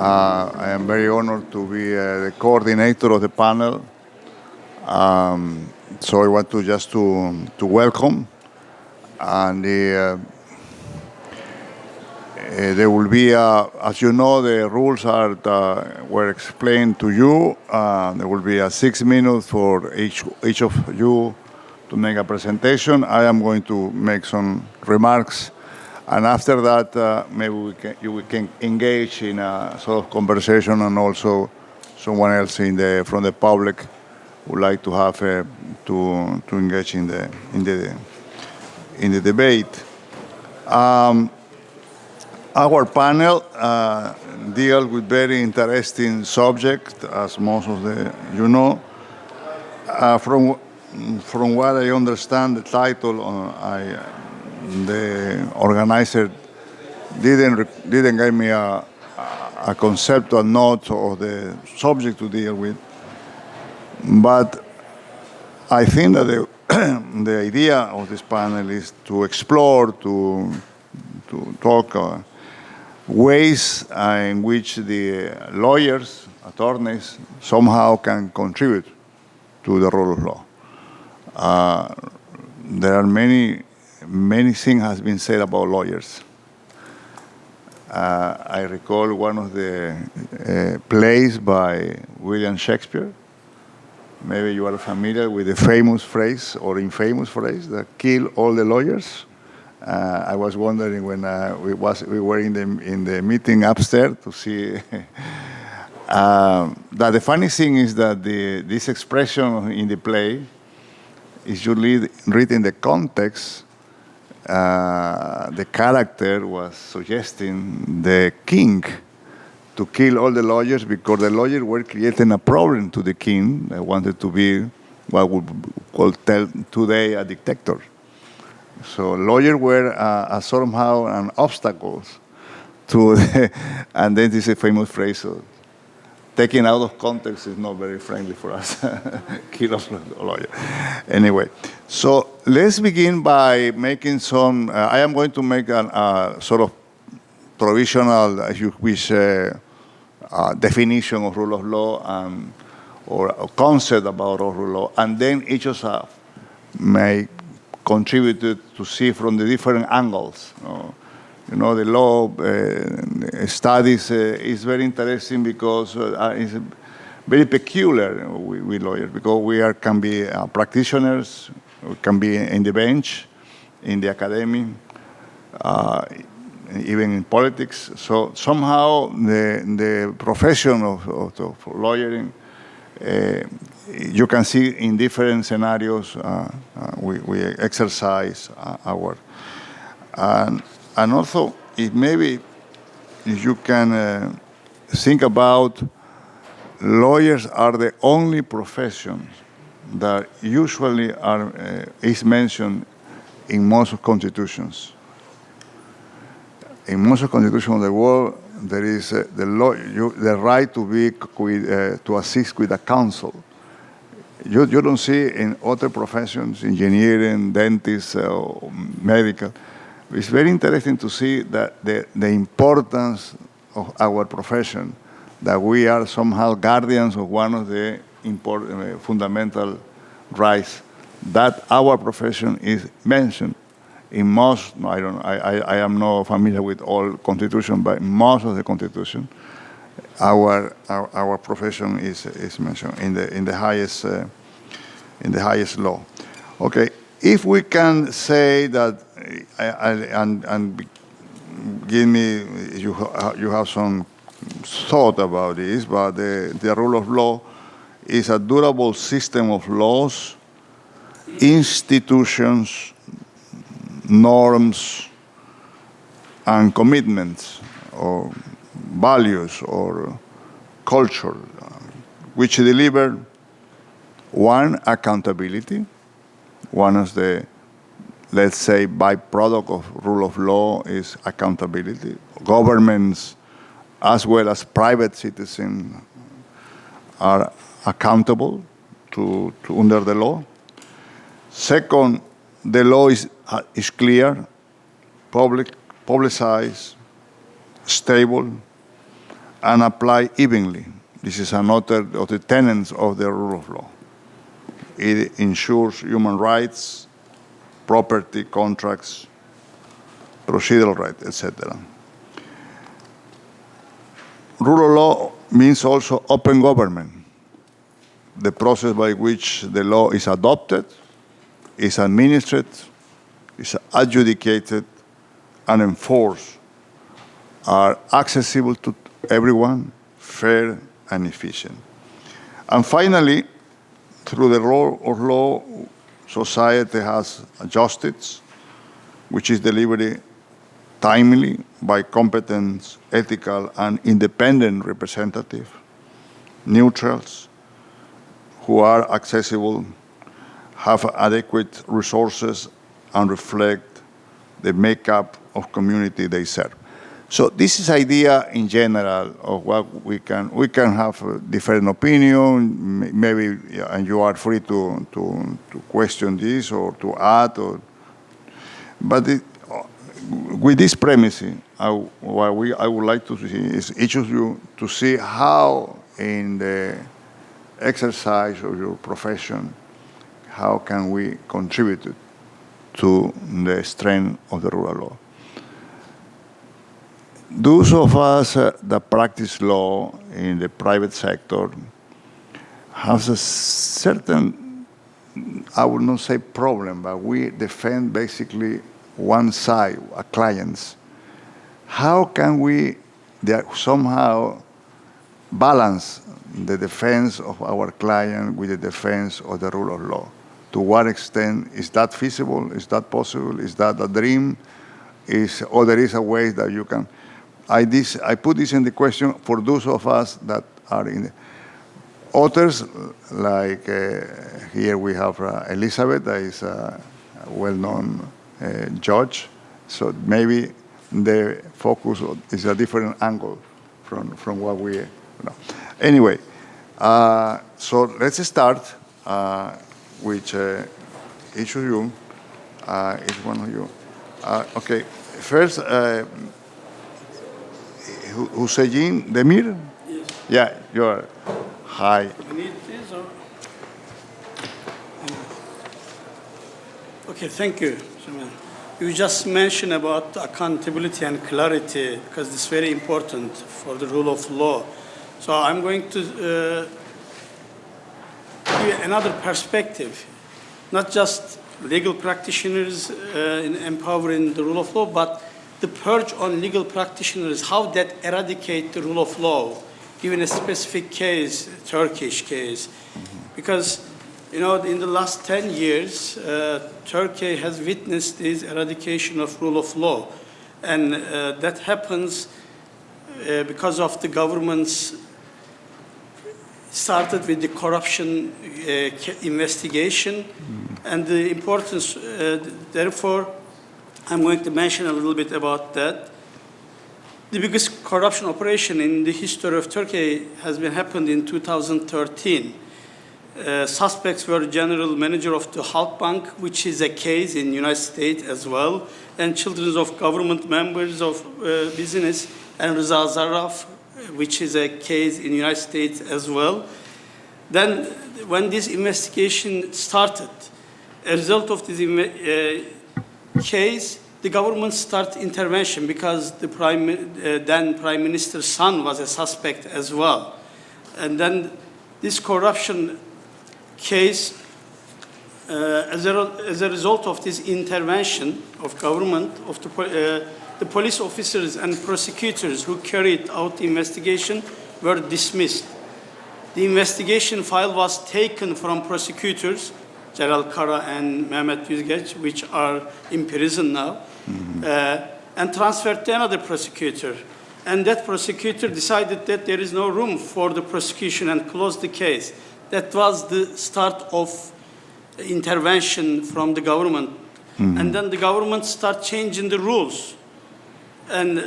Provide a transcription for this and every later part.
I am very honored to be the coordinator of the panel. So I want to just to welcome, and there will be, as you know, the rules were explained to you. There will be 6 minutes for each of you to make a presentation. I am going to make some remarks, and after that, maybe we can engage in a sort of conversation, and also someone else from the public would like to have to engage in the debate. Our panel deals with very interesting subject, as most of you know. From what I understand, the title, the organizer didn't give me a conceptual note of the subject to deal with, but I think that the idea of this panel is to explore, to talk ways in which the lawyers, attorneys, somehow can contribute to the rule of law. There are many things has been said about lawyers. I recall one of the plays by William Shakespeare. Maybe you are familiar with the famous phrase or infamous phrase that kill all the lawyers. I was wondering when we were in the meeting upstairs to see that the funny thing is that this expression in the play is usually read in the context. The character was suggesting the king to kill all the lawyers because the lawyers were creating a problem to the king. They wanted to be what we call today a dictator. So lawyers were somehow an obstacle to and then this is a famous phrase, so taken out of context is not very friendly for us. Kill off a lawyer. Anyway, so let's begin by making some, I am going to make a sort of provisional, if you wish, definition of rule of law or a concept about rule of law, and then each of us may contributed to see from the different angles. You know, the law studies is very interesting because it's very peculiar with lawyers, because we can be practitioners, we can be in the bench, in the academy, even in politics. So somehow the profession of lawyering, you can see in different scenarios we exercise our and also maybe you can think about lawyers are the only professions that usually is mentioned in most constitutions. In most constitutions of the world, there is the right to be to assist with a counsel. You don't see in other professions, engineering, dentists, medical. It's very interesting to see that the importance of our profession, that we are somehow guardians of one of the important fundamental rights, that our profession is mentioned in most. I am not familiar with all constitutions, but most of the constitution, our profession is mentioned in the highest law. Okay, if we can say that, and give me, you have some thought about this, but the rule of law is a durable system of laws, institutions, norms, and commitments, or values, or culture, which deliver one, accountability. One of the, let's say, byproduct of rule of law is accountability. Governments, as well as private citizens, are accountable to under the law. Second, the law is clear, publicized, stable, and apply evenly. This is another of the tenets of the rule of law. It ensures human rights, property, contracts, procedural rights, etc. Rule of law means also open government, the process by which the law is adopted, is administered, is adjudicated, and enforced, are accessible to everyone, fair and efficient. And finally, through the rule of law, society has justice, which is delivered timely by competent, ethical, and independent representatives, neutrals, who are accessible, have adequate resources, and reflect the makeup of community they serve. So this is idea in general of what we can have a different opinion, maybe, and you are free to question this or to add, but with this premise, what I would like to see is each of you to see how in the exercise of your profession, how can we contribute to the strength of the rule of law. Those of us that practice law in the private sector have a certain, I would not say problem, but we defend basically one side, our clients. How can we somehow balance the defense of our client with the defense of the rule of law? To what extent is that feasible? Is that possible? Is that a dream? Or there is a way that you can? I put this in the question for those of us that are in the authors, like here we have Elizabeth, that is a well-known judge. So maybe the focus is a different angle from what we know. Anyway, so let's start with each of you, each one of you. Okay, first, Hüseyin Demir? Yes. Yeah, you're. Hi. You need this or? Okay, thank you. You just mentioned about accountability and clarity because it's very important for the rule of law. So I'm going to give you another perspective, not just legal practitioners in empowering the rule of law, but the purge on legal practitioners, how that eradicate the rule of law, given a specific case, Turkish case. Because, you know, in the last 10 years, Turkey has witnessed this eradication of rule of law. And that happens because of the government's started with the corruption investigation and the importance, therefore, I'm going to mention a little bit about that. The biggest corruption operation in the history of Turkey has happened in 2013. Suspects were general manager of the Halkbank, which is a case in the United States as well, and children of government members of business, and Rıza Zarraf, which is a case in the United States as well. Then when this investigation started, as a result of this case, the government started intervention because the then Prime Minister's son was a suspect as well. And then this corruption case, as a result of this intervention of government, of the police officers and prosecutors who carried out the investigation were dismissed. The investigation file was taken from prosecutors, Celal Kara and Mehmet Yüzgeç, which are in prison now, and transferred to another prosecutor. And that prosecutor decided that there is no room for the prosecution and closed the case. That was the start of intervention from the government. And then the government started changing the rules. And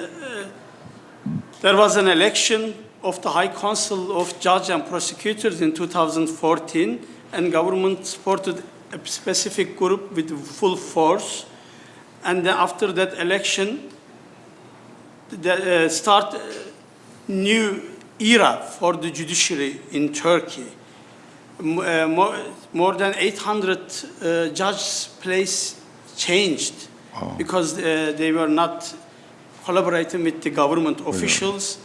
there was an election of the High Council of Judges and Prosecutors in 2014, and government supported a specific group with full force. And then after that election, new era for the judiciary in Turkey. More than 800 judges' place changed because they were not collaborating with the government officials.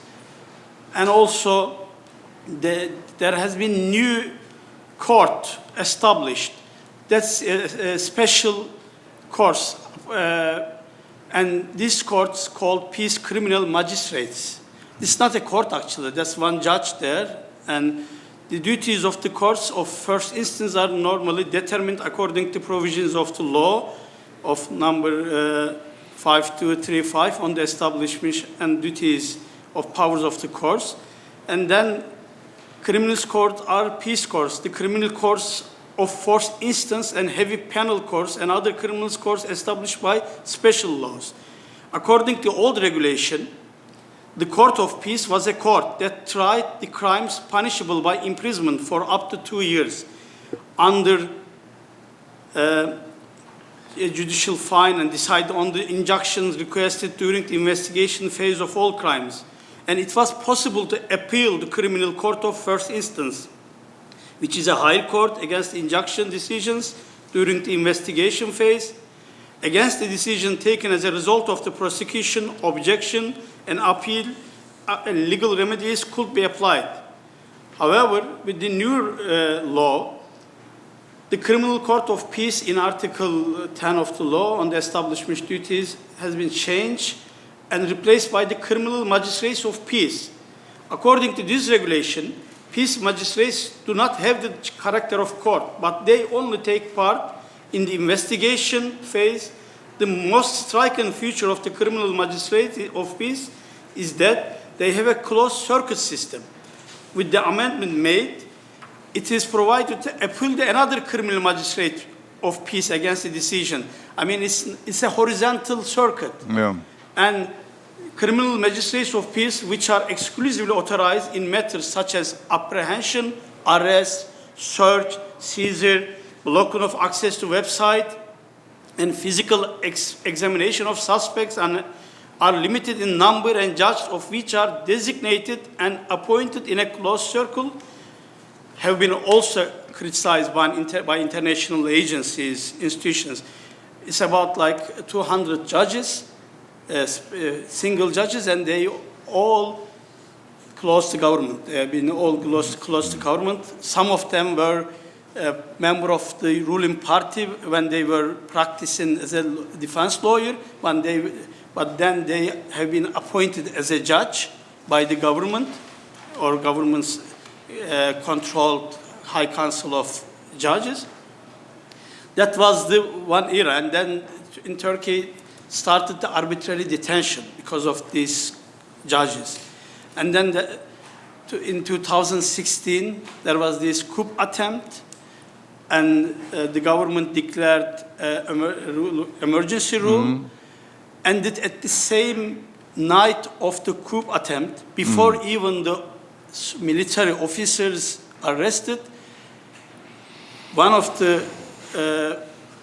And also, there has been new court established. That's a special course. And this court's called Peace Criminal Magistrates. It's not a court, actually. There's one judge there. And the duties of the courts of first instance are normally determined according to provisions of the law of number 5235 on the establishment and duties of powers of the courts. And then criminal courts are peace courts. The criminal courts of first instance and heavy penal courts and other criminal courts established by special laws. According to old regulation, the court of peace was a court that tried the crimes punishable by imprisonment for up to 2 years under a judicial fine and decide on the injunctions requested during the investigation phase of all crimes. And it was possible to appeal the criminal court of first instance, which is a higher court, against injunction decisions during the investigation phase, against the decision taken as a result of the prosecution, objection, and appeal, legal remedies could be applied. However, with the new law, the Criminal Court of Peace in Article 10 of the law on the establishment duties has been changed and replaced by the Criminal Magistrates of Peace. According to this regulation, peace magistrates do not have the character of court, but they only take part in the investigation phase. The most striking feature of the Criminal Magistrate of Peace is that they have a closed circuit system. With the amendment made, it is provided to appeal to another criminal magistrate of peace against the decision. I mean, it's a horizontal circuit. Yeah. And criminal magistrates of peace, which are exclusively authorized in matters such as apprehension, arrest, search, seizure, blocking of access to website, and physical examination of suspects, and are limited in number and judged of which are designated and appointed in a closed circle, have been also criticized by international agencies, institutions. It's about like 200 judges, single judges, and they all close to government. They have been all close to government. Some of them were a member of the ruling party when they were practicing as a defense lawyer, but then they have been appointed as a judge by the government or government's controlled High Council of Judges. That was the one era. And then in Turkey started the arbitrary detention because of these judges. And then in 2016, there was this coup attempt, and the government declared emergency rule, and at the same night of the coup attempt, before even the military officers arrested, one of the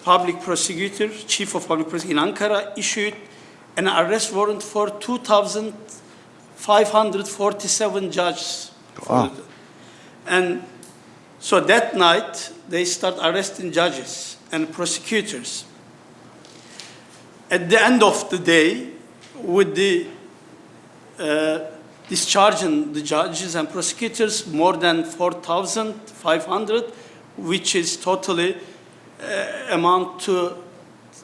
public prosecutors, chief of public prosecutor in Ankara, issued an arrest warrant for 2,547 judges. Wow. And so that night, they start arresting judges and prosecutors. At the end of the day, with the discharging the judges and prosecutors, more than 4,500, which is totally amount to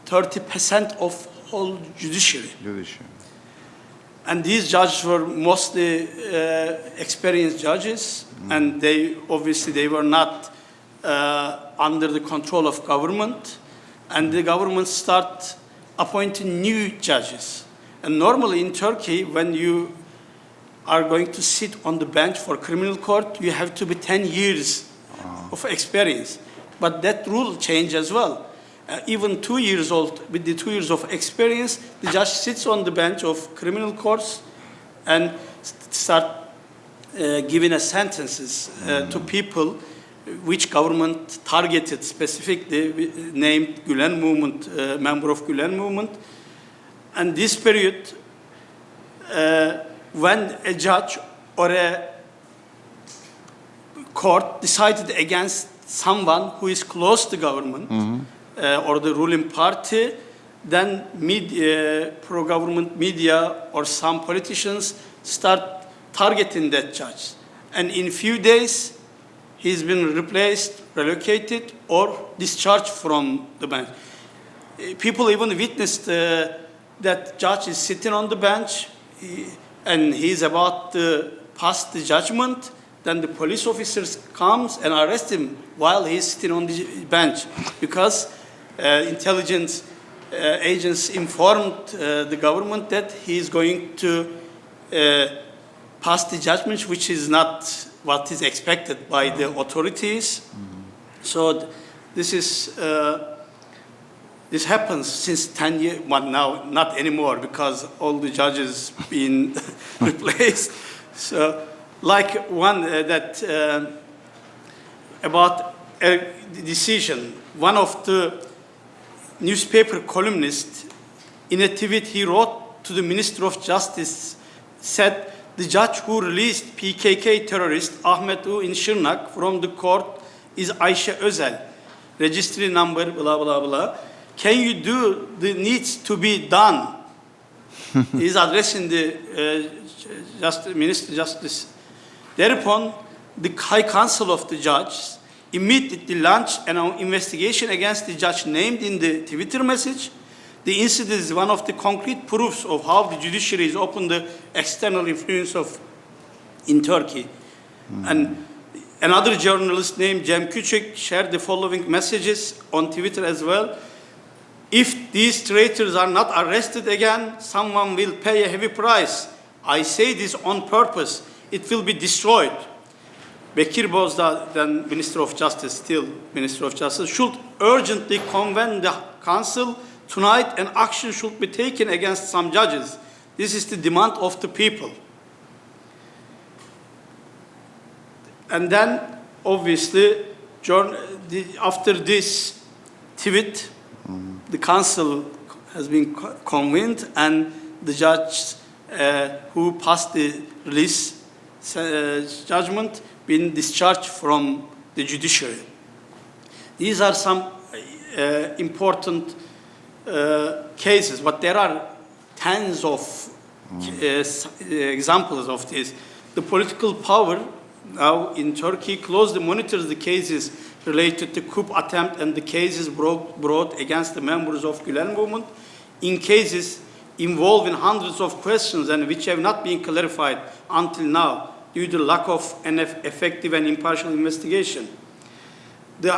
30% of whole judiciary. And these judges were mostly experienced judges, and they were not under the control of government, and the government start appointing new judges. And normally in Turkey, when you are going to sit on the bench for criminal court, you have to be 10 years of experience. But that rule changed as well. Even 2 years old, with the 2 years of experience, the judge sits on the bench of criminal courts and start giving sentences to people which government targeted specifically, named Gülen movement, member of Gülen movement. And this period, when a judge or a court decided against someone who is close to government or the ruling party, then pro-government media or some politicians start targeting that judge. And in few days, he's been replaced, relocated, or discharged from the bench. People even witnessed that judge is sitting on the bench and he's about to pass the judgment. Then the police officers comes and arrest him while he's sitting on the bench because intelligence agents informed the government that he's going to pass the judgment, which is not what is expected by the authorities. So this happens since 10 years, but now not anymore because all the judges been replaced. So like one about a decision, one of the newspaper columnists in a tweet he wrote to the Minister of Justice said, the judge who released PKK terrorist Ahmet U in Şırnak from the court is Ayşe Özel, registry number blah, blah, blah. Can you do the needs to be done? He's addressing the Minister of Justice. Thereupon, the High Council of the judges immediately launched an investigation against the judge named in the Twitter message. The incident is one of the concrete proofs of how the judiciary is open to external influence in Turkey. And another journalist named Cem Küçük shared the following messages on Twitter as well. If these traitors are not arrested again, someone will pay a heavy price. I say this on purpose. It will be destroyed. Bekir Bozdağ, then Minister of Justice, still Minister of Justice, should urgently convene the council tonight and action should be taken against some judges. This is the demand of the people. And then, obviously, after this tweet, the council has been convened and the judge who passed the release judgment been discharged from the judiciary. These are some important cases, but there are tens of examples of this. The political power now in Turkey closely monitors the cases related to coup attempt and the cases brought against the members of Gülen movement in cases involving hundreds of questions and which have not been clarified until now due to lack of an effective and impartial investigation. The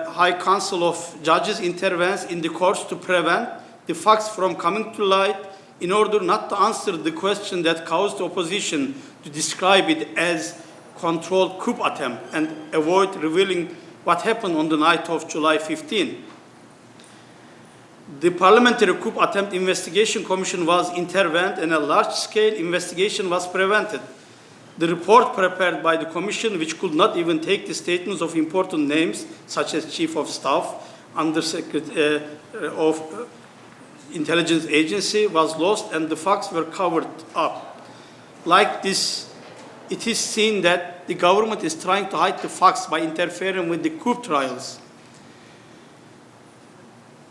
High Council of Judges intervenes in the courts to prevent the facts from coming to light in order not to answer the question that caused the opposition to describe it as controlled coup attempt and avoid revealing what happened on the night of July 15. The Parliamentary Coup Attempt Investigation Commission was intervened and a large-scale investigation was prevented. The report prepared by the Commission, which could not even take the statements of important names, such as Chief of Staff, Undersecretary of Intelligence Agency, was lost and the facts were covered up. Like this, it is seen that the government is trying to hide the facts by interfering with the coup trials.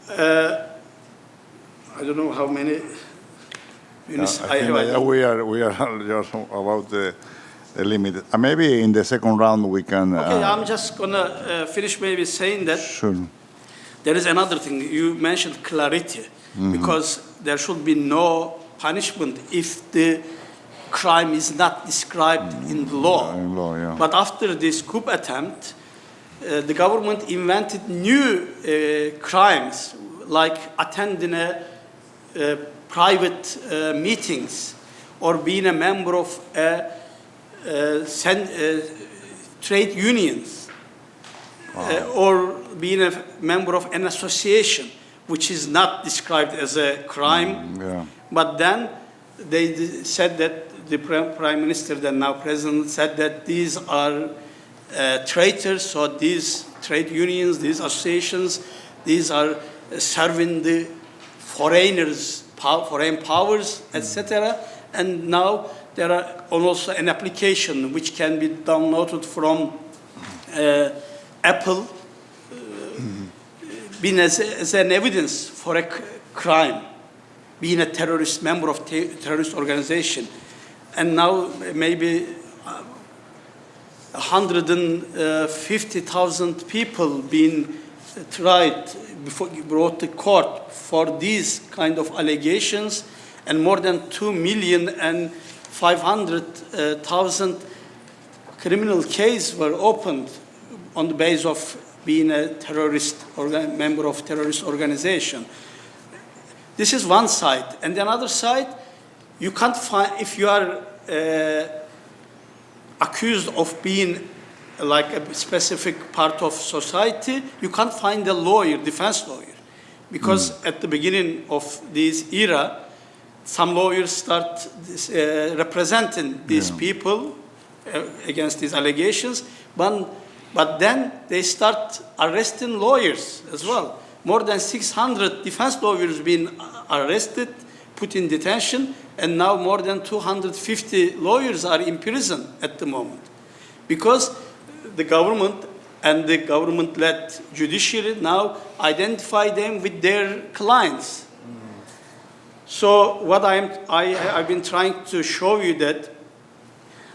I don't know how many minutes I have. We are just about the limit. Maybe in the second round we can. Okay, I'm just gonna finish maybe saying that. Sure. There is another thing you mentioned: clarity, because there should be no punishment if the crime is not described in the law. In law, yeah. But after this coup attempt, the government invented new crimes like attending private meetings or being a member of trade unions or being a member of an association, which is not described as a crime. Yeah. But then they said that the Prime Minister, then now President, said that these are traitors, so these trade unions, these associations, these are serving the foreigners, foreign powers, etc. And now there are also an application which can be downloaded from Apple, being as an evidence for a crime, being a terrorist member of terrorist organization. And now maybe 150,000 people being tried, brought to court for these kind of allegations, and more than 2,500,000 criminal cases were opened on the basis of being a terrorist member of terrorist organization. This is one side. And the other side, you can't find, if you are accused of being like a specific part of society, you can't find a lawyer, defense lawyer. Because at the beginning of this era, some lawyers start representing these people against these allegations, but then they start arresting lawyers as well. More than 600 defense lawyers being arrested, put in detention, and now more than 250 lawyers are in prison at the moment. Because the government and the government-led judiciary now identify them with their clients. So what I've been trying to show you that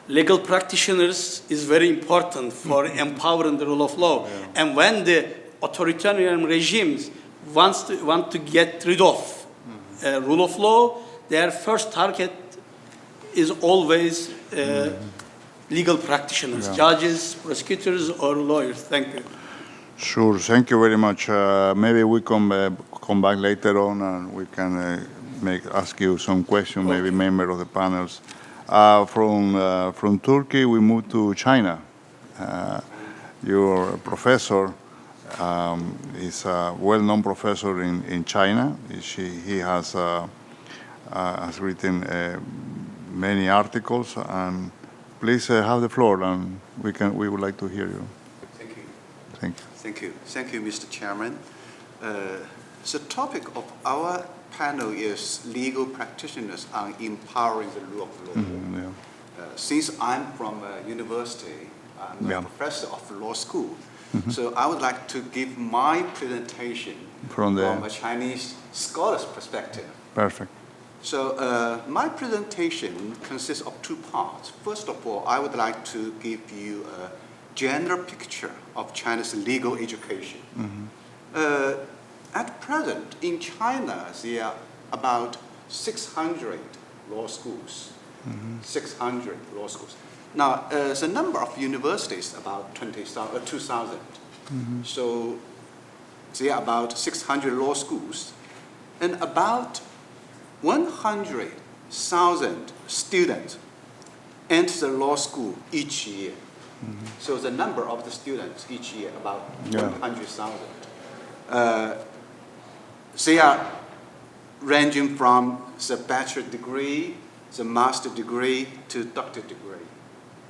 legal practitioners is very important for empowering the rule of law. Yeah. And when the authoritarian regimes want to get rid of rule of law, their first target is always legal practitioners, judges, prosecutors, or lawyers. Thank you. Sure, thank you very much. Maybe we come back later on and we can ask you some questions, maybe member of the panels. From Turkey, we move to China. Your professor is a well-known professor in China. He has written many articles, and please have the floor, and we would like to hear you. Thank you. Thank you. Thank you. Thank you, Mr. Chairman. The topic of our panel is legal practitioners on empowering the rule of law. Since I'm from a university, I'm a professor of law school, so I would like to give my presentation from a Chinese scholar's perspective. Perfect. So my presentation consists of two parts. First of all, I would like to give you a general picture of China's legal education. At present, in China, there are about 600 law schools. 600 law schools. Now, the number of universities about 2,000. So there are about 600 law schools, and about 100,000 students enter the law school each year. So the number of the students each year, about 100,000. They are ranging from the bachelor degree, the master degree, to doctor degree.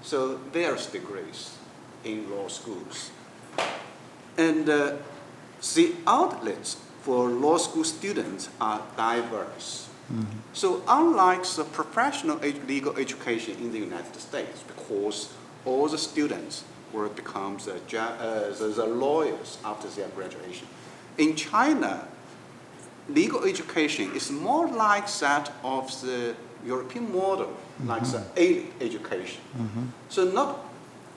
So there's degrees in law schools. And the outlets for law school students are diverse. So unlike the professional legal education in the United States, because all the students will become the lawyers after their graduation, in China, legal education is more like that of the European model, like the elite education. So not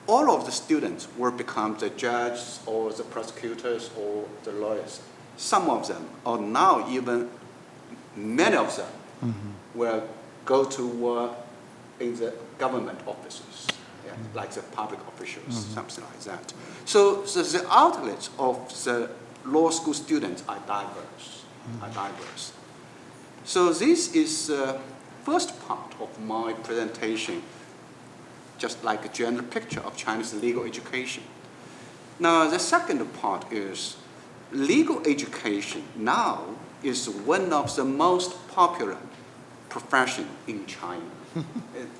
all of the students will become the judges or the prosecutors or the lawyers. Some of them, or now even many of them, will go to work in the government offices, like the public officials, something like that. So the outlets of the law school students are diverse. So this is the first part of my presentation, just like a general picture of China's legal education. Now, the second part is legal education now is one of the most popular professions in China.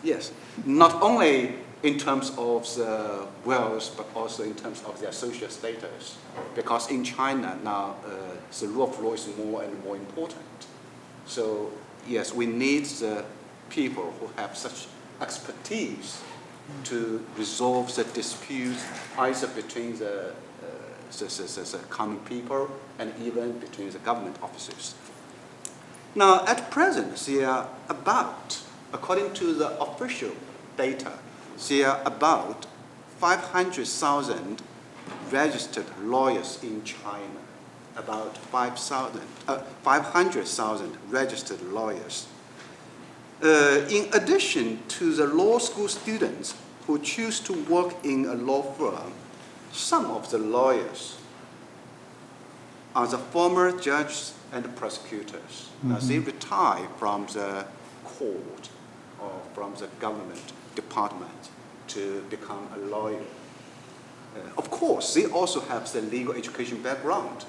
Yes, not only in terms of the wealth, but also in terms of their social status. Because in China now, the rule of law is more and more important. So yes, we need the people who have such expertise to resolve the disputes either between the common people and even between the government officers. Now, at present, there are about, according to the official data, there are about 500,000 registered lawyers in China, about 500,000 registered lawyers. In addition to the law school students who choose to work in a law firm, some of the lawyers are the former judges and prosecutors. Now, they retire from the court or from the government department to become a lawyer. Of course, they also have the legal education background.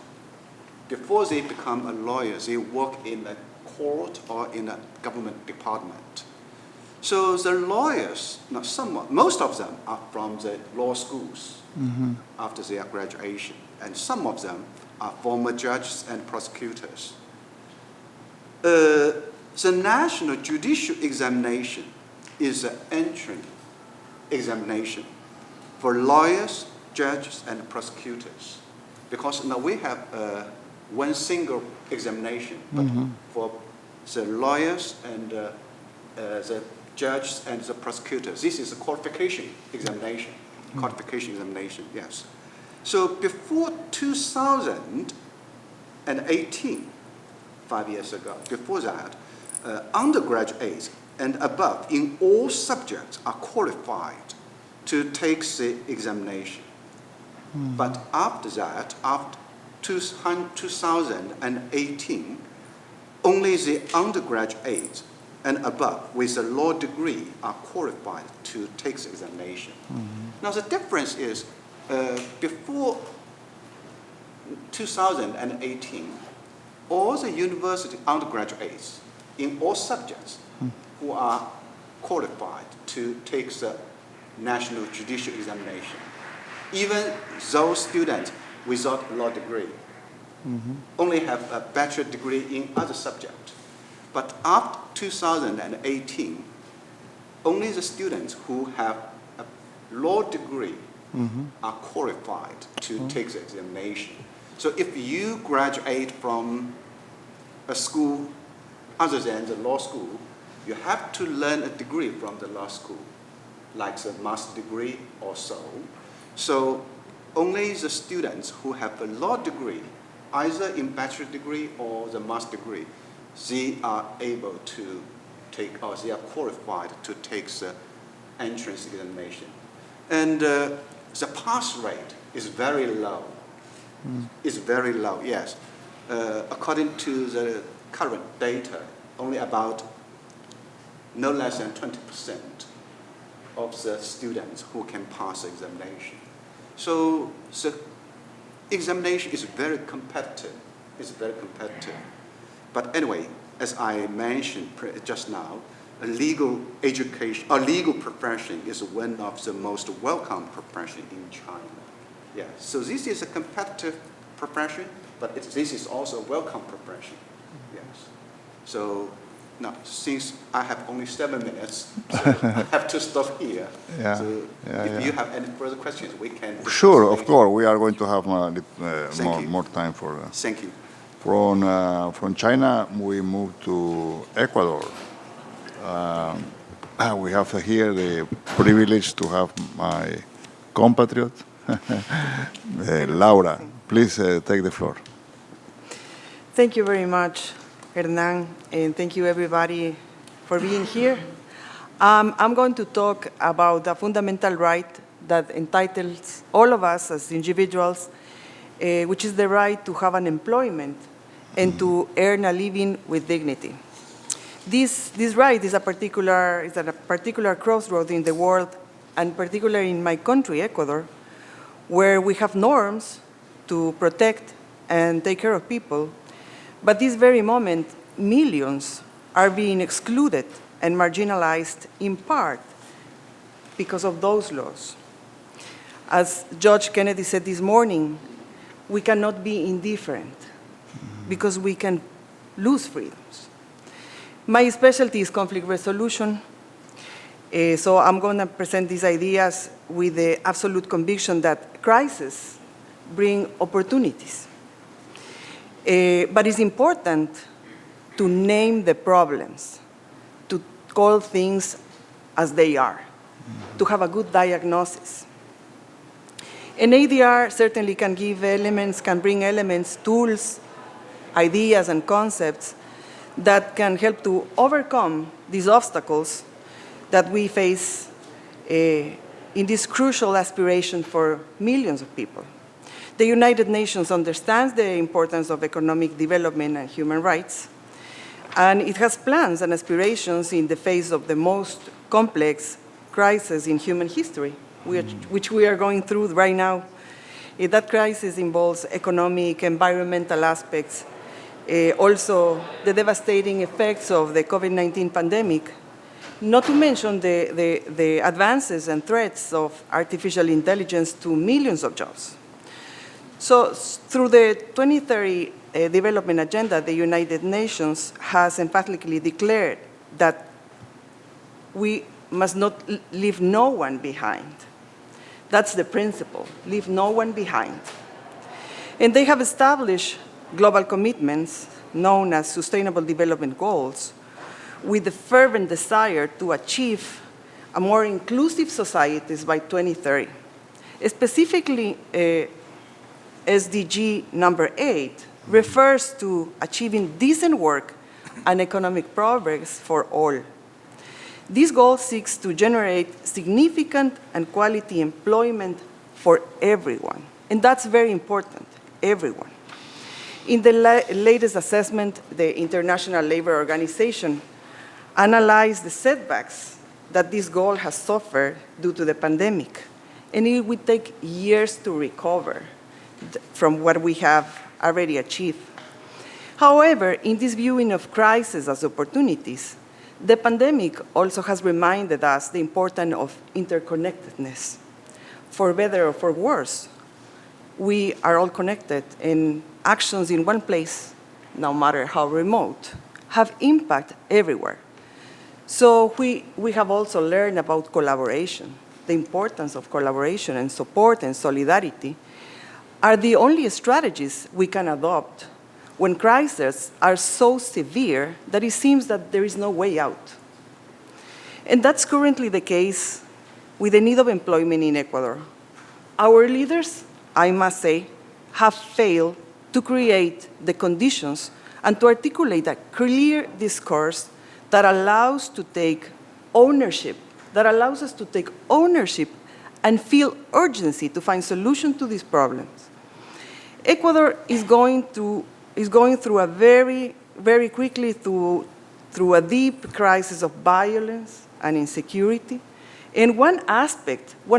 Before they become a lawyer, they work in a court or in a government department. So the lawyers, most of them are from the law schools after their graduation, and some of them are former judges and prosecutors. The National Judicial Examination is an entrance examination for lawyers, judges, and prosecutors. Because now we have one single examination but for the lawyers and the judges and the prosecutors. This is a qualification examination. Qualification examination, yes. So before 2018, 5 years ago, before that, undergraduates and above in all subjects are qualified to take the examination. But after that, after 2018, only the undergraduates and above with a law degree are qualified to take the examination. Now the difference is before 2018, all the university undergraduates in all subjects who are qualified to take the National Judicial Examination, even those students without a law degree, only have a bachelor degree in other subjects. But after 2018, only the students who have a law degree are qualified to take the examination. So if you graduate from a school other than the law school, you have to learn a degree from the law school, like the master's degree or so. So only the students who have a law degree, either in bachelor degree or the master's degree, they are able to take, or they are qualified to take the entrance examination. And the pass rate is very low. It's very low, yes. According to the current data, only about no less than 20% of the students who can pass the examination. So the examination is very competitive. It's very competitive. But anyway, as I mentioned just now, a legal education, a legal profession is one of the most welcome professions in China. Yeah. So this is a competitive profession, but this is also a welcome profession. Yes. So now, since I have only 7 minutes, so I have to stop here. Yeah. So if you have any further questions, we can discuss Sure, later. of course. We are going to have more time for that. Thank you. From China, we move to Ecuador. We have here the privilege to have my compatriot, Laura. Please take the floor. Thank you very much, Hernan, and thank you everybody for being here. I'm going to talk about a fundamental right that entitles all of us as individuals, which is the right to have an employment and to earn a living with dignity. This right is at a particular crossroad in the world, and particularly in my country, Ecuador, where we have norms to protect and take care of people. But this very moment, millions are being excluded and marginalized in part because of those laws. As Judge Kennedy said this morning, we cannot be indifferent because we can lose freedoms. My specialty is conflict resolution, So I'm going to present these ideas with the absolute conviction that crises bring opportunities. But it's important to name the problems, to call things as they are, to have a good diagnosis. And ADR certainly can give elements, can bring elements, tools, ideas, and concepts that can help to overcome these obstacles that we face in this crucial aspiration for millions of people. The United Nations understands the importance of economic development and human rights, and it has plans and aspirations in the face of the most complex crisis in human history, which we are going through right now. That crisis involves economic, environmental aspects, also the devastating effects of the COVID-19 pandemic, not to mention the advances and threats of artificial intelligence to millions of jobs. So through the 2030 Development Agenda, the United Nations has emphatically declared that we must not leave no one behind. That's the principle, leave no one behind. And they have established global commitments known as Sustainable Development Goals with the fervent desire to achieve a more inclusive societies by 2030. Specifically, SDG number 8 refers to achieving decent work and economic progress for all. This goal seeks to generate significant and quality employment for everyone. And that's very important, everyone. In the latest assessment, the International Labor Organization analyzed the setbacks that this goal has suffered due to the pandemic. And it would take years to recover from what we have already achieved. However, in this viewing of crisis as opportunities, the pandemic also has reminded us the importance of interconnectedness. For better or for worse, we are all connected, and actions in one place, no matter how remote, have impact everywhere. So we have also learned about collaboration, the importance of collaboration and support and solidarity are the only strategies we can adopt when crises are so severe that it seems that there is no way out. And that's currently the case with the need of employment in Ecuador. Our leaders, I must say, have failed to create the conditions and to articulate a clear discourse that allows to take ownership, that allows us to take ownership and feel urgency to find solutions to these problems. Ecuador is going through a very quickly through a deep crisis of violence and insecurity. And one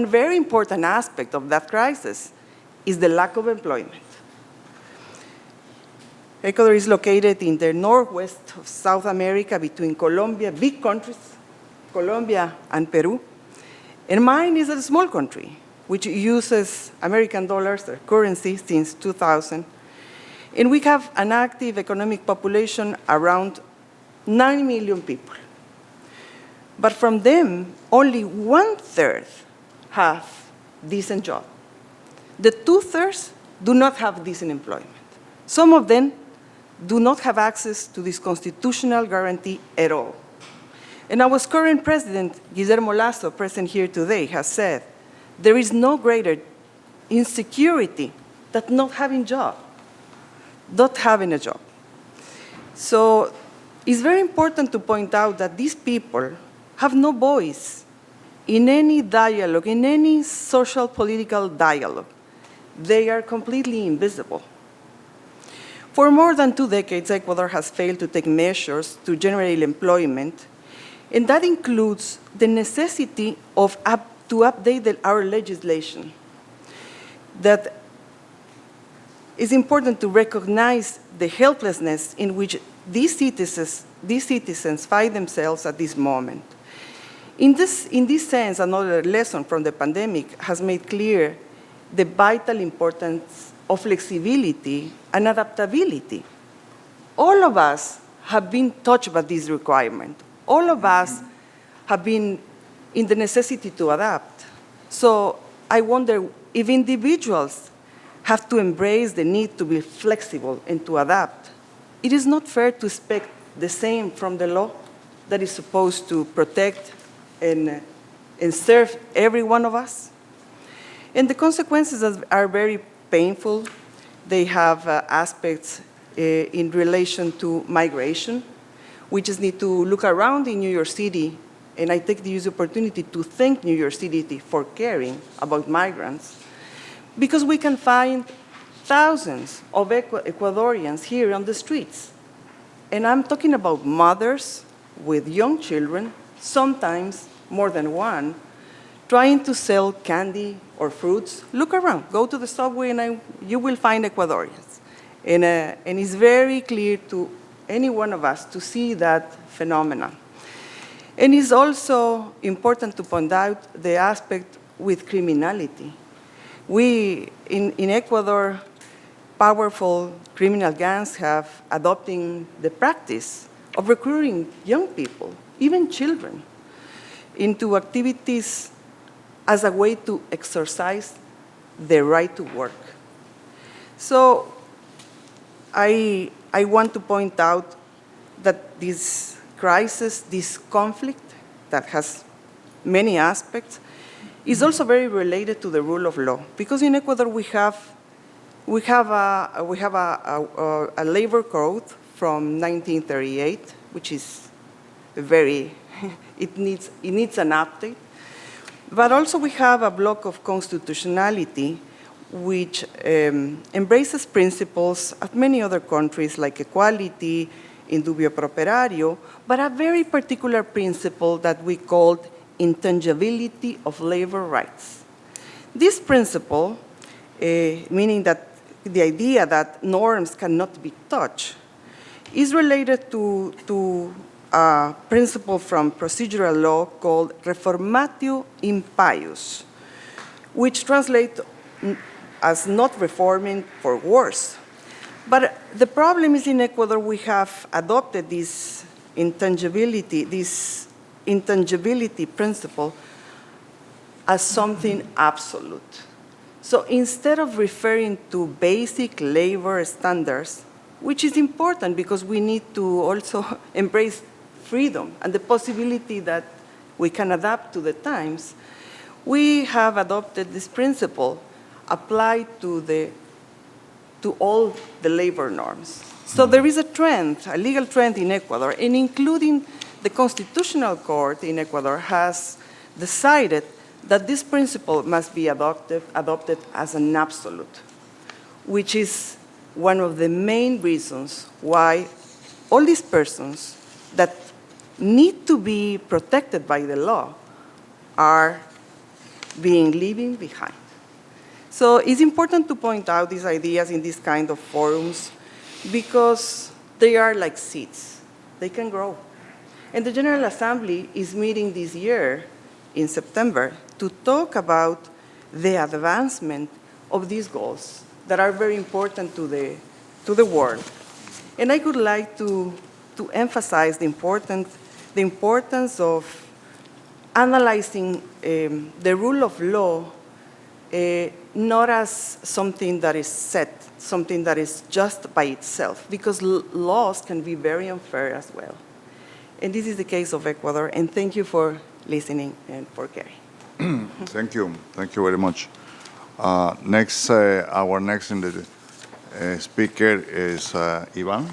very important aspect of that crisis is the lack of employment. Ecuador is located in the northwest of South America between Colombia, big countries, Colombia and Peru. And mine is a small country, which uses American dollars, their currency, since 2000. And we have an active economic population around 9 million people. But from them, only 1/3 have decent job. The 2/3 do not have decent employment. Some of them do not have access to this constitutional guarantee at all. And our current president, Guillermo Lasso, present here today, has said, there is no greater insecurity than not having a job. So it's very important to point out that these people have no voice in any dialogue, in any social political dialogue. They are completely invisible. For more than 2 decades, Ecuador has failed to take measures to generate employment, and that includes the necessity to update our legislation. That is important to recognize the helplessness in which these citizens find themselves at this moment. In this sense, another lesson from the pandemic has made clear the vital importance of flexibility and adaptability. All of us have been touched by this requirement. All of us have been in the necessity to adapt. So I wonder if individuals have to embrace the need to be flexible and to adapt. It is not fair to expect the same from the law that is supposed to protect and serve every one of us. And the consequences are very painful. They have aspects in relation to migration. We just need to look around in New York City, and I take the opportunity to thank New York City for caring about migrants, because we can find thousands of Ecuadorians here on the streets. And I'm talking about mothers with young children, sometimes more than one, trying to sell candy or fruits. Look around, go to the subway, and you will find Ecuadorians. And it's very clear to any one of us to see that phenomenon. And it's also important to point out the aspect with criminality. We, in Ecuador, powerful criminal gangs have adopted the practice of recruiting young people, even children, into activities as a way to exercise their right to work. So I want to point out that this crisis, this conflict that has many aspects, is also very related to the rule of law. Because in Ecuador we have a labor code from 1938, which is very, it needs an update. But also we have a block of constitutionality which embraces principles of many other countries like equality, in dubio pro operario, but a very particular principle that we called intangibility of labor rights. This principle, meaning that the idea that norms cannot be touched, is related to a principle from procedural law called reformatio impaius, which translates as not reforming for worse. But the problem is in Ecuador we have adopted this intangibility principle as something absolute. So instead of referring to basic labor standards, which is important because we need to also embrace freedom and the possibility that we can adapt to the times, we have adopted this principle applied to all the labor norms. So there is a trend, a legal trend in Ecuador, and including the Constitutional Court in Ecuador has decided that this principle must be adopted as an absolute, which is one of the main reasons why all these persons that need to be protected by the law are leaving behind. So it's important to point out these ideas in these kind of forums because they are like seeds. They can grow. And the General Assembly is meeting this year in September to talk about the advancement of these goals that are very important to the world. And I would like to emphasize the importance of analyzing the rule of law not as something that is set, something that is just by itself, because laws can be very unfair as well. And this is the case of Ecuador, and thank you for listening and for caring. Thank you very much. Our next speaker is Ivan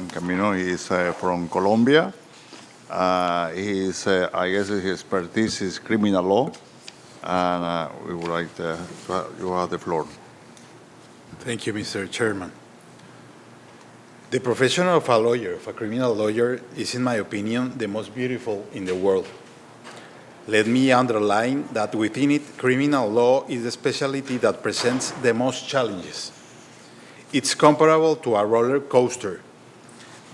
Camino. He is from Colombia. He is, I guess his expertise is criminal law, and we would like to you have the floor. Thank you, Mr. Chairman. The profession of a lawyer, of a criminal lawyer, is, in my opinion, the most beautiful in the world. Let me underline that within it, criminal law is the specialty that presents the most challenges. It's comparable to a roller coaster,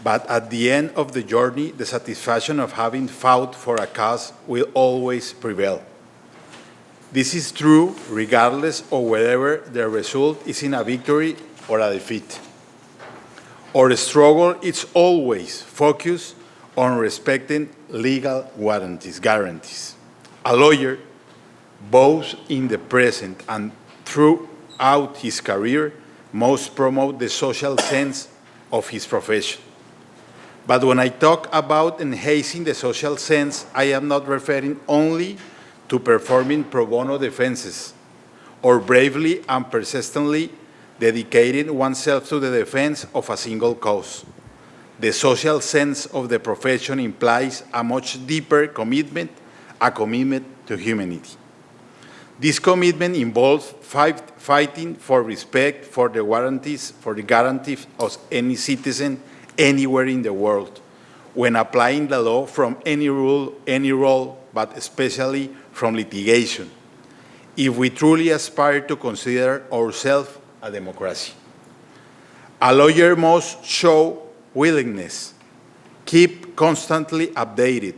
but at the end of the journey, the satisfaction of having fought for a cause will always prevail. This is true regardless of whether the result is in a victory or a defeat. Our struggle is always focused on respecting legal guarantees. A lawyer, both in the present and throughout his career, must promote the social sense of his profession. But when I talk about enhancing the social sense, I am not referring only to performing pro bono defenses or bravely and persistently dedicating oneself to the defense of a single cause. The social sense of the profession implies a much deeper commitment, a commitment to humanity. This commitment involves fighting for respect for the guarantee of any citizen anywhere in the world when applying the law from any role, but especially from litigation, if we truly aspire to consider ourselves a democracy. A lawyer must show willingness, keep constantly updated,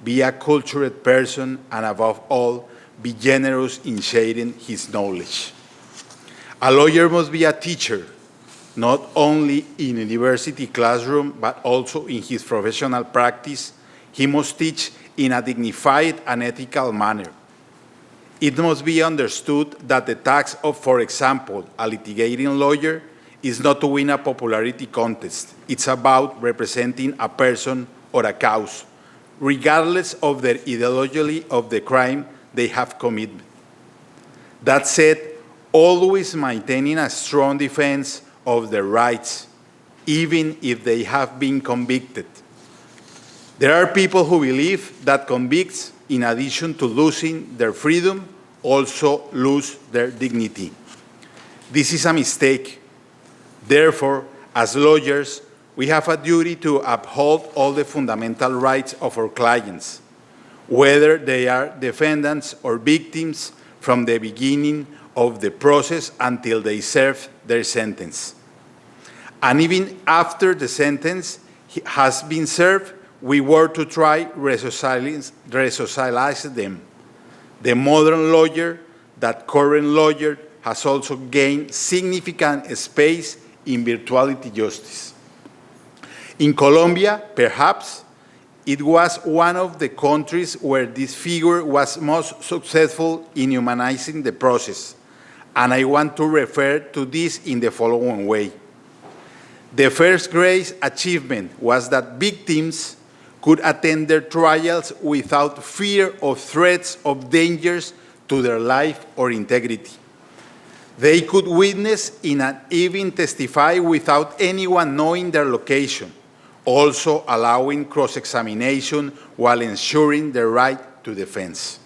be a cultured person, and above all, be generous in sharing his knowledge. A lawyer must be a teacher, not only in university classroom, but also in his professional practice. He must teach in a dignified and ethical manner. It must be understood that the task of, for example, a litigating lawyer is not to win a popularity contest. It's about representing a person or a cause. Regardless of their ideology of the crime they have committed. That said, always maintaining a strong defense of their rights, even if they have been convicted. There are people who believe that convicts, in addition to losing their freedom, also lose their dignity. This is a mistake. Therefore, as lawyers, we have a duty to uphold all the fundamental rights of our clients, whether they are defendants or victims, from the beginning of the process until they serve their sentence. And even after the sentence has been served, we work to try resocialize them. The modern lawyer, that current lawyer, has also gained significant space in virtuality justice. In Colombia, perhaps, it was one of the countries where this figure was most successful in humanizing the process, and I want to refer to this in the following way. The first great achievement was that victims could attend their trials without fear of threats of dangers to their life or integrity. They could witness and even testify without anyone knowing their location, also allowing cross-examination while ensuring the right to defense.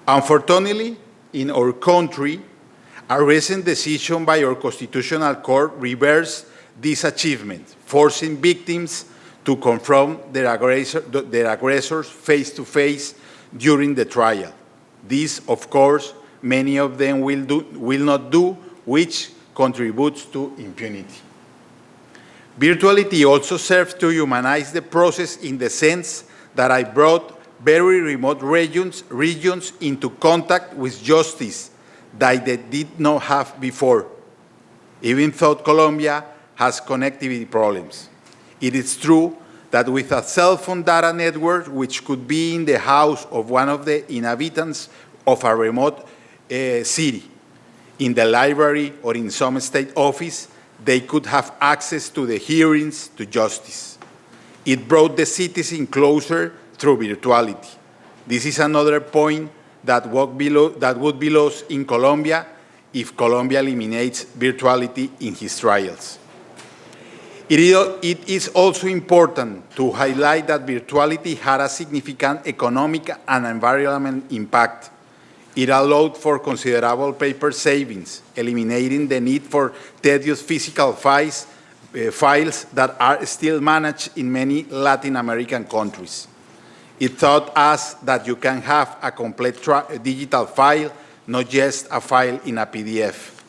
Unfortunately, in our country, a recent decision by our Constitutional Court reversed this achievement, forcing victims to confront their aggressors face-to-face during the trial. This, of course, many of them will not do, which contributes to impunity. Virtuality also serves to humanize the process in the sense that I brought very remote regions into contact with justice that they did not have before, even though Colombia has connectivity problems. It is true that with a cell phone data network, which could be in the house of one of the inhabitants of a remote city, in the library or in some state office, they could have access to the hearings, to justice. It brought the citizen closer through virtuality. This is another point that would be lost in Colombia if Colombia eliminates virtuality in his trials. It is also important to highlight that virtuality had a significant economic and environmental impact. It allowed for considerable paper savings, eliminating the need for tedious physical files that are still managed in many Latin American countries. It taught us that you can have a complete digital file, not just a file in a PDF.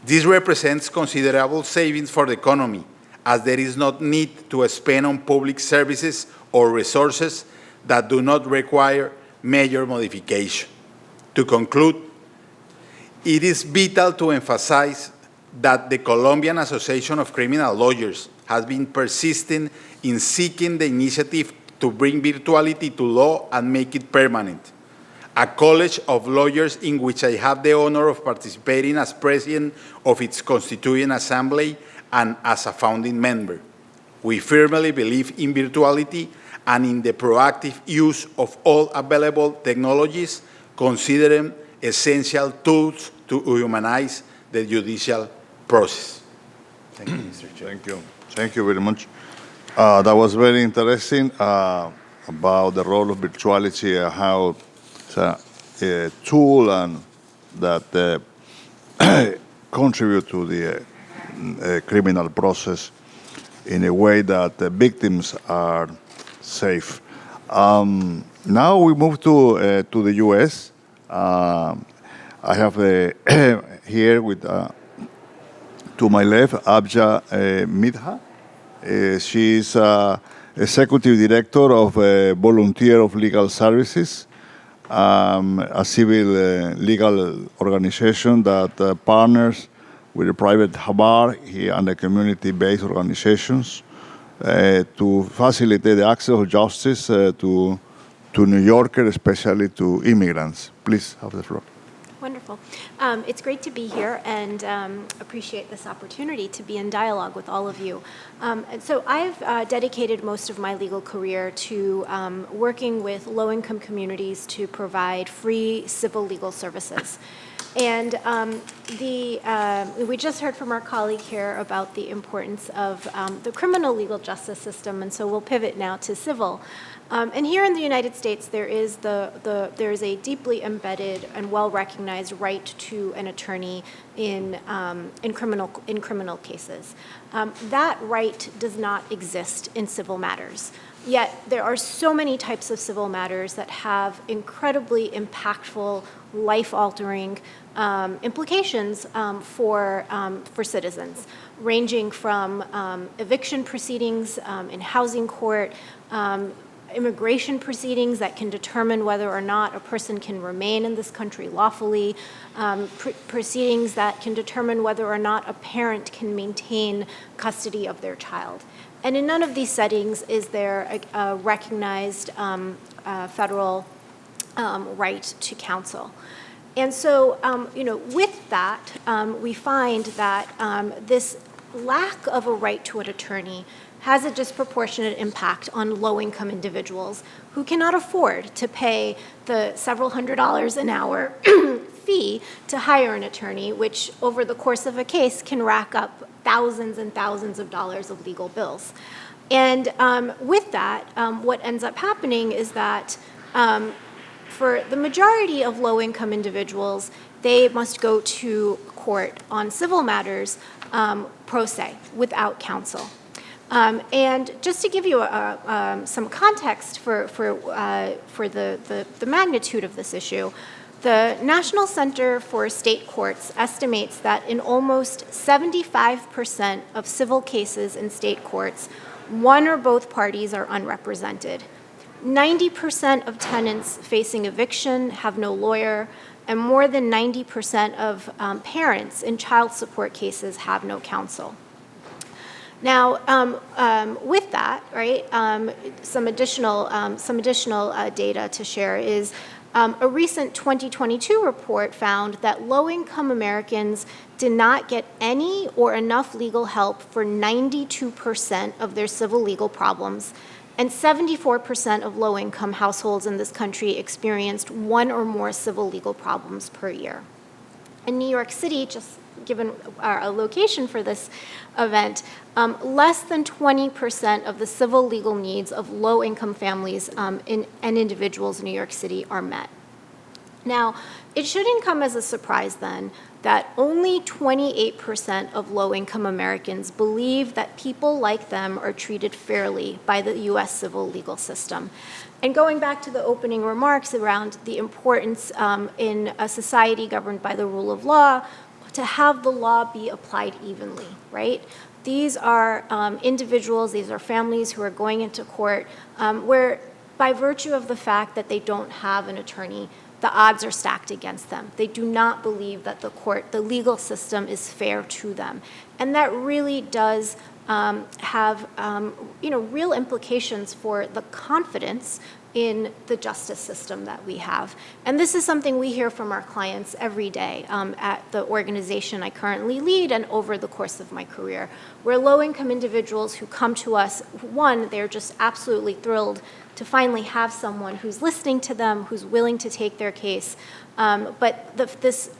This represents considerable savings for the economy, as there is no need to spend on public services or resources that do not require major modification. To conclude, it is vital to emphasize that the Colombian Association of Criminal Lawyers has been persistent in seeking the initiative to bring virtuality to law and make it permanent. a college of lawyers in which I have the honor of participating as president of its Constituent Assembly and as a founding member. We firmly believe in virtuality and in the proactive use of all available technologies, considering essential tools to humanize the judicial process. Thank you, Mr. Chair. Thank you. Thank you very much. That was very interesting about the role of virtuality, how it's a tool and that contribute to the criminal process in a way that the victims are safe. Now we move to the U.S. I have here with to my left Abja Midha. She's executive director of Volunteer of Legal Services, a civil legal organization that partners with the private bar here and the community-based organizations to facilitate the access of justice to New Yorkers, especially to immigrants. Please have the floor. Wonderful. It's great to be here and appreciate this opportunity to be in dialogue with all of you. And so I've dedicated most of my legal career to working with low-income communities to provide free civil legal services. And we just heard from our colleague here about the importance of the criminal legal justice system, and so we'll pivot now to civil. And here in the United States, there is a deeply embedded and well-recognized right to an attorney in criminal cases. That right does not exist in civil matters. Yet there are so many types of civil matters that have incredibly impactful, life-altering implications for citizens, ranging from eviction proceedings in housing court, immigration proceedings that can determine whether or not a person can remain in this country lawfully, proceedings that can determine whether or not a parent can maintain custody of their child. And in none of these settings is there a recognized federal right to counsel. And so, with that, we find that this lack of a right to an attorney has a disproportionate impact on low-income individuals who cannot afford to pay the several $100s an hour fee to hire an attorney, which over the course of a case can rack up thousands and thousands of dollars of legal bills. And with that, what ends up happening is that for the majority of low-income individuals, they must go to court on civil matters pro se, without counsel. And just to give you some context for the magnitude of this issue, the National Center for State Courts estimates that in almost 75% of civil cases in state courts, one or both parties are unrepresented. 90% of tenants facing eviction have no lawyer, and more than 90% of parents in child support cases have no counsel. Now, with that, right, some additional data to share is a recent 2022 report found that low-income Americans did not get any or enough legal help for 92% of their civil legal problems, and 74% of low-income households in this country experienced one or more civil legal problems per year. In New York City, just given our location for this event, less than 20% of the civil legal needs of low-income families and individuals in New York City are met. Now, it shouldn't come as a surprise then that only 28% of low-income Americans believe that people like them are treated fairly by the U.S. civil legal system. And going back to the opening remarks around the importance in a society governed by the rule of law, to have the law be applied evenly, right? These are individuals, these are families who are going into court where by virtue of the fact that they don't have an attorney, the odds are stacked against them. They do not believe that the legal system is fair to them. And that really does have real implications for the confidence in the justice system that we have. And this is something we hear from our clients every day at the organization I currently lead and over the course of my career, where low-income individuals who come to us, one, they're just absolutely thrilled to finally have someone who's listening to them, who's willing to take their case. But this,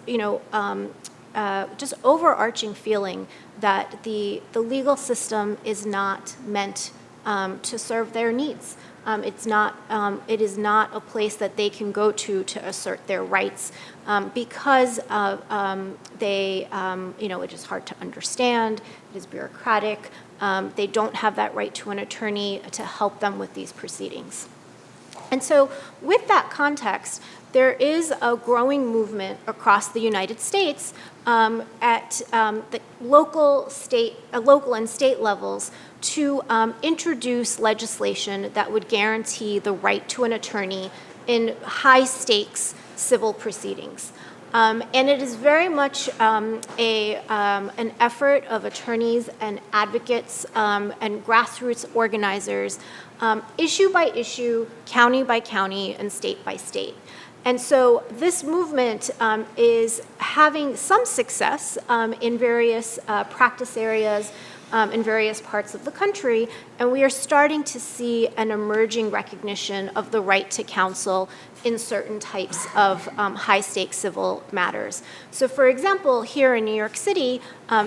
just overarching feeling that the legal system is not meant to serve their needs. It is not a place that they can go to assert their rights because it is hard to understand, it is bureaucratic, they don't have that right to an attorney to help them with these proceedings. And so with that context, there is a growing movement across the United States at the local and state levels to introduce legislation that would guarantee the right to an attorney in high-stakes civil proceedings. And it is very much an effort of attorneys and advocates and grassroots organizers, issue by issue, county by county, and state by state. And so this movement is having some success in various practice areas in various parts of the country, and we are starting to see an emerging recognition of the right to counsel in certain types of high-stakes civil matters. So for example, here in New York City,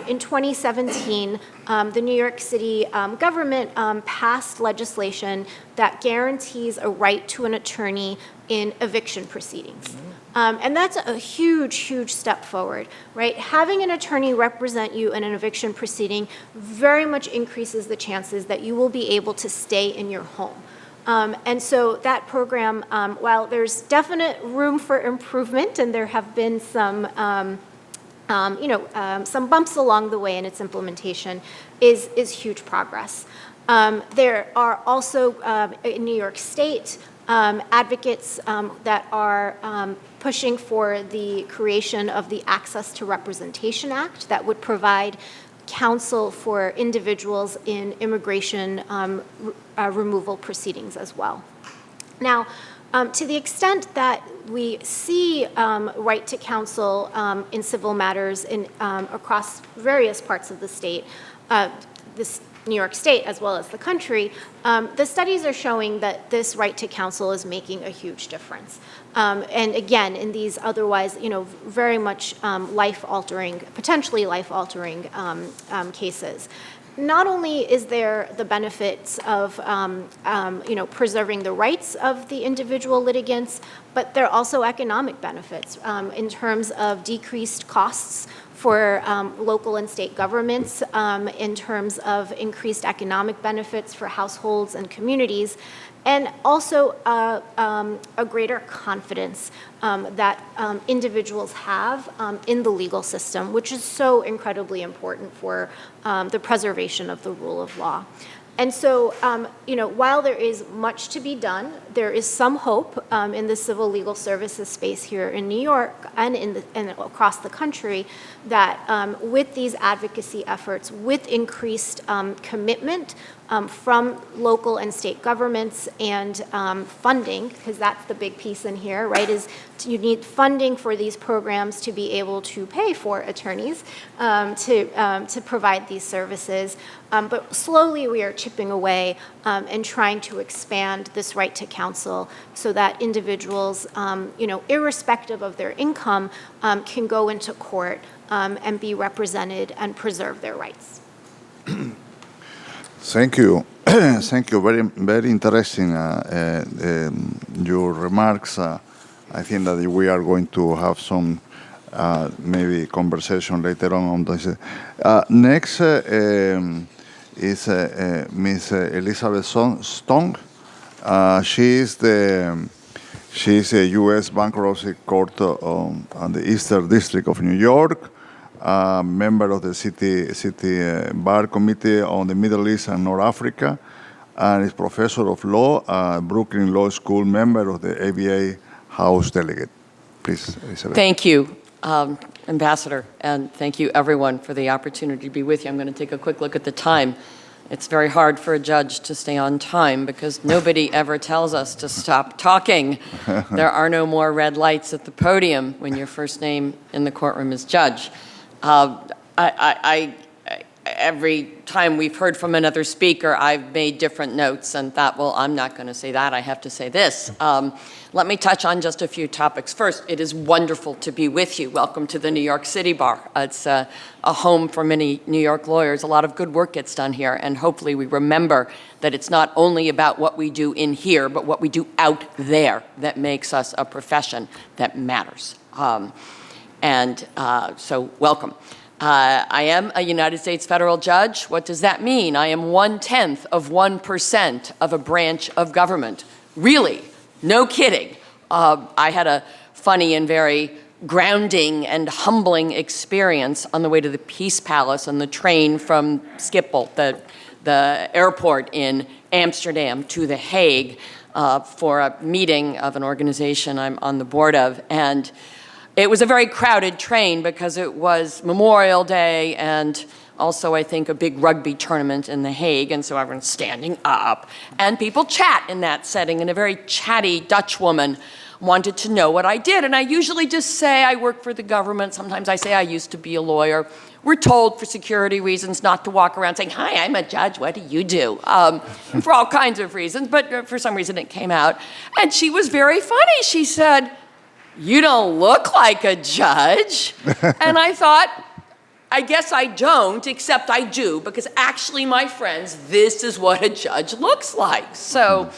in 2017, the New York City government passed legislation that guarantees a right to an attorney in eviction proceedings. And that's a huge, huge step forward, right? Having an attorney represent you in an eviction proceeding very much increases the chances that you will be able to stay in your home. And so that program, while there's definite room for improvement, and there have been some bumps along the way in its implementation, is huge progress. There are also in New York State advocates that are pushing for the creation of the Access to Representation Act that would provide counsel for individuals in immigration removal proceedings as well. Now, to the extent that we see right to counsel in civil matters across various parts of the state, New York State as well as the country, the studies are showing that this right to counsel is making a huge difference. And again, in these otherwise, very much life-altering, potentially life-altering cases. Not only is there the benefits of preserving the rights of the individual litigants, but there are also economic benefits in terms of decreased costs for local and state governments, in terms of increased economic benefits for households and communities, and also a greater confidence that individuals have in the legal system, which is so incredibly important for the preservation of the rule of law. And so, while there is much to be done, there is some hope in the civil legal services space here in New York and across the country that with these advocacy efforts, with increased commitment from local and state governments and funding, because that's the big piece in here, right, is you need funding for these programs to be able to pay for attorneys to provide these services. But slowly we are chipping away and trying to expand this right to counsel so that individuals, irrespective of their income, can go into court and be represented and preserve their rights. Thank you. Thank you. Very, very interesting, your remarks. I think that we are going to have some maybe conversation later on this. Next is Ms. Elizabeth Stong. She's a U.S. Bankruptcy Court on the Eastern District of New York. Member of the City Bar Committee on the Middle East and North Africa, and is professor of law, Brooklyn Law School, member of the ABA House Delegate. Please, Elizabeth. Thank you, Ambassador, and thank you everyone for the opportunity to be with you. I'm going to take a quick look at the time. It's very hard for a judge to stay on time because nobody ever tells us to stop talking. There are no more red lights at the podium when your first name in the courtroom is judge. Every time we've heard from another speaker, I've made different notes and thought, well, I'm not going to say that. I have to say this. Let me touch on just a few topics. First, it is wonderful to be with you. Welcome to the New York City Bar. It's a home for many New York lawyers. A lot of good work gets done here, and hopefully we remember that it's not only about what we do in here, but what we do out there that makes us a profession that matters. So welcome. I am a United States federal judge. What does that mean? I am 1/10 of 1% of a branch of government. Really, no kidding. I had a funny and very grounding and humbling experience on the way to the Peace Palace on the train from Schiphol, the airport in Amsterdam, to The Hague for a meeting of an organization I'm on the board of. And it was a very crowded train because it was Memorial Day and also, I think, a big rugby tournament in The Hague, and so everyone's standing up. And people chat in that setting, and a very chatty Dutch woman wanted to know what I did. And I usually just say I work for the government. Sometimes I say I used to be a lawyer. We're told for security reasons not to walk around saying, hi, I'm a judge, what do you do? For all kinds of reasons, but for some reason it came out. And she was very funny. She said, you don't look like a judge. And I thought, I guess I don't, except I do, because actually, my friends, this is what a judge looks like. So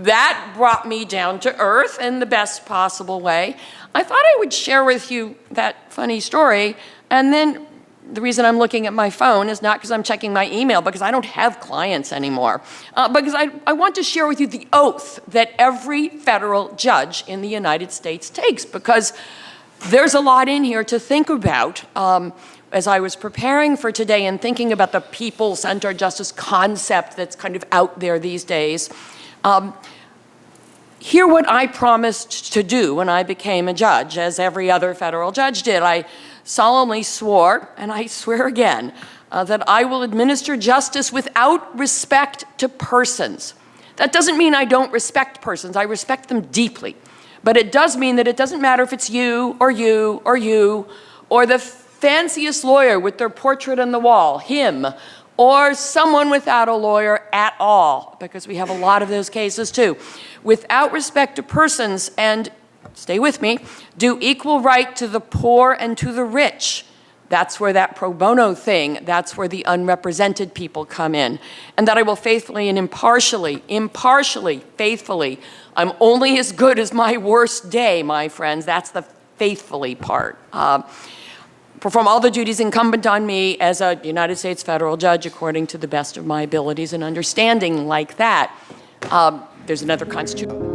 that brought me down to earth in the best possible way. I thought I would share with you that funny story, and then the reason I'm looking at my phone is not because I'm checking my email, because I don't have clients anymore, because I want to share with you the oath that every federal judge in the United States takes, because there's a lot in here to think about. As I was preparing for today and thinking about the people-centered justice concept that's kind of out there these days, hear what I promised to do when I became a judge, as every other federal judge did. I solemnly swore, and I swear again, that I will administer justice without respect to persons. That doesn't mean I don't respect persons. I respect them deeply. But it does mean that it doesn't matter if it's you, or you, or you, or the fanciest lawyer with their portrait on the wall, him, or someone without a lawyer at all, because we have a lot of those cases too. Without respect to persons, and stay with me, do equal right to the poor and to the rich. That's where that pro bono thing, that's where the unrepresented people come in. And that I will faithfully and impartially, faithfully, I'm only as good as my worst day, my friends. That's the faithfully part. Perform all the duties incumbent on me as a United States federal judge according to the best of my abilities and understanding like that. There's another constitution.